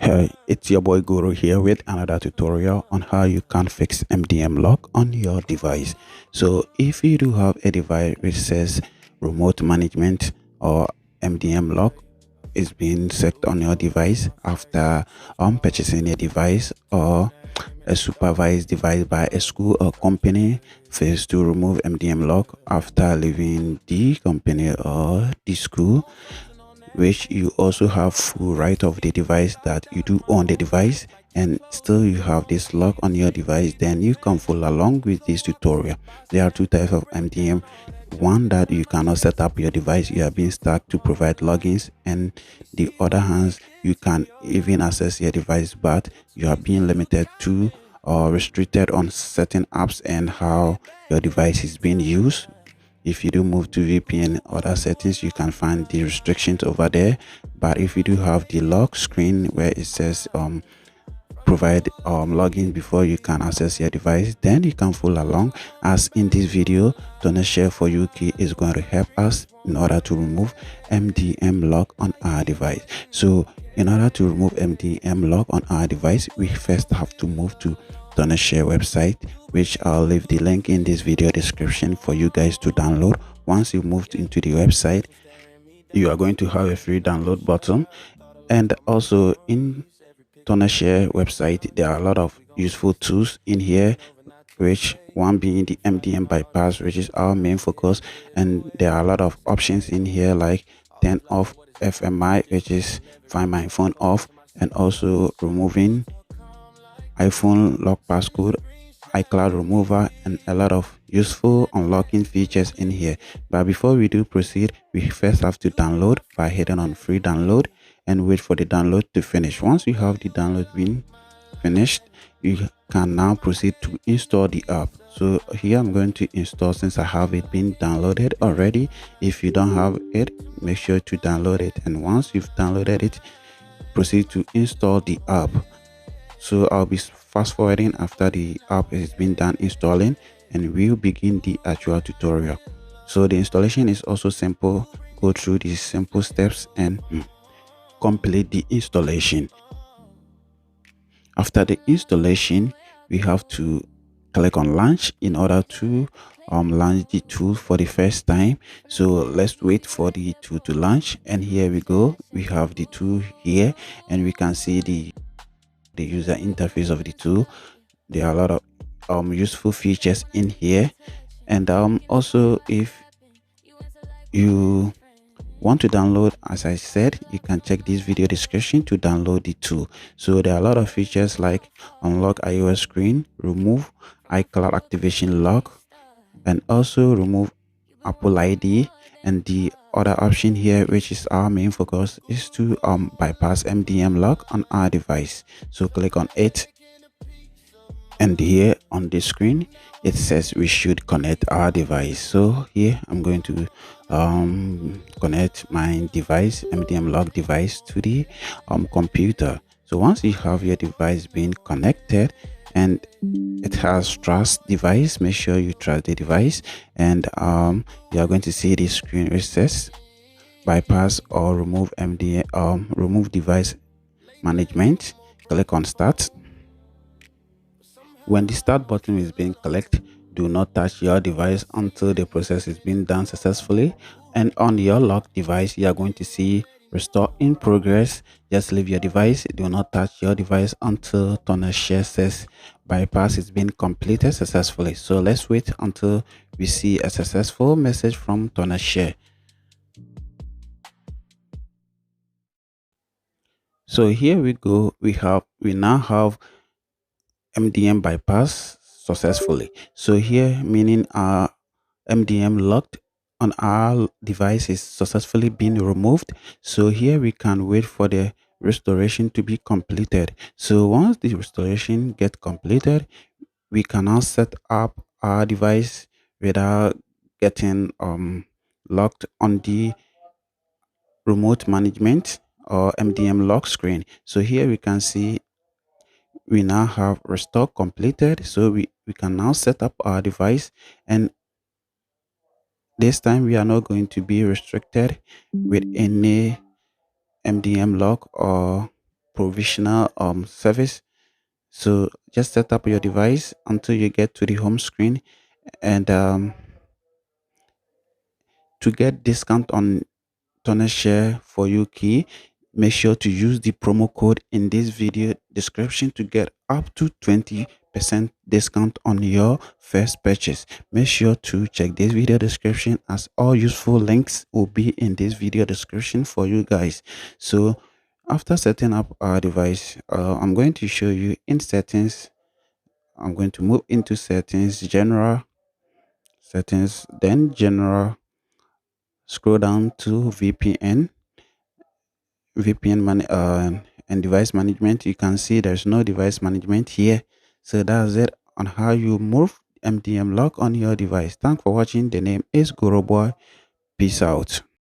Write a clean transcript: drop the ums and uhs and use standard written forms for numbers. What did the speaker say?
Hey, it's your boy Guru here with another tutorial on how you can fix MDM lock on your device. So if you do have a device which says remote management or MDM lock is being set on your device after purchasing a device, or a supervised device by a school or company fails to remove MDM lock after leaving the company or the school, which you also have full right of the device, that you do own the device, and still you have this lock on your device, then you can follow along with this tutorial. There are two types of MDM. One that you cannot set up your device, you are being stuck to provide logins, and the other hand, you can even access your device, but you are being limited to or restricted on certain apps and how your device is being used. If you do move to VPN other settings, you can find the restrictions over there. But if you do have the lock screen where it says provide login before you can access your device, then you can follow along, as in this video Tenorshare for UK is going to help us in order to remove MDM lock on our device. So in order to remove MDM lock on our device, we first have to move to Tenorshare website, which I'll leave the link in this video description for you guys to download. Once you moved into the website, you are going to have a free download button, and also in Tenorshare website there are a lot of useful tools in here, which one being the MDM bypass, which is our main focus. And there are a lot of options in here like turn off FMI, which is find my phone off, and also removing iPhone lock passcode, iCloud remover, and a lot of useful unlocking features in here. But before we do proceed, we first have to download by hitting on free download and wait for the download to finish. Once you have the download being finished, you can now proceed to install the app. So here I'm going to install, since I have it been downloaded already. If you don't have it, make sure to download it, and once you've downloaded it, proceed to install the app. So I'll be fast forwarding after the app has been done installing, and we'll begin the actual tutorial. So the installation is also simple. Go through these simple steps and complete the installation. After the installation, we have to click on launch in order to launch the tool for the first time. So let's wait for the tool to launch, and here we go. We have the tool here, and we can see the user interface of the tool. There are a lot of useful features in here, and also if you want to download, as I said, you can check this video description to download the tool. So there are a lot of features like unlock iOS screen, remove iCloud activation lock, and also remove Apple ID. And the other option here, which is our main focus, is to bypass MDM lock on our device. So click on it, and here on the screen it says we should connect our device. So here I'm going to connect my device, MDM lock device, to the computer. So once you have your device being connected and it has trust device, make sure you trust the device, and you are going to see this screen which says bypass or remove remove device management. Click on start. When the start button is being clicked, do not touch your device until the process is being done successfully. And on your locked device, you are going to see restore in progress. Just leave your device. Do not touch your device until Tenorshare says bypass is being completed successfully. So let's wait until we see a successful message from Tenorshare. So here we go. We now have MDM bypass successfully. So here meaning our MDM locked on our device is successfully being removed. So here we can wait for the restoration to be completed. So once the restoration get completed, we can now set up our device without getting locked on the remote management or MDM lock screen. So here we can see we now have restore completed. So we can now set up our device, and this time we are not going to be restricted with any MDM lock or provisional service. So just set up your device until you get to the home screen, and to get discount on Tenorshare for you key, make sure to use the promo code in this video description to get up to 20% discount on your first purchase. Make sure to check this video description, as all useful links will be in this video description for you guys. So after setting up our device, I'm going to show you in settings. I'm going to move into settings, general settings, then general, scroll down to and device management. You can see there's no device management here. So that's it on how you move MDM lock on your device. Thanks for watching. The name is Guru Boy. Peace out.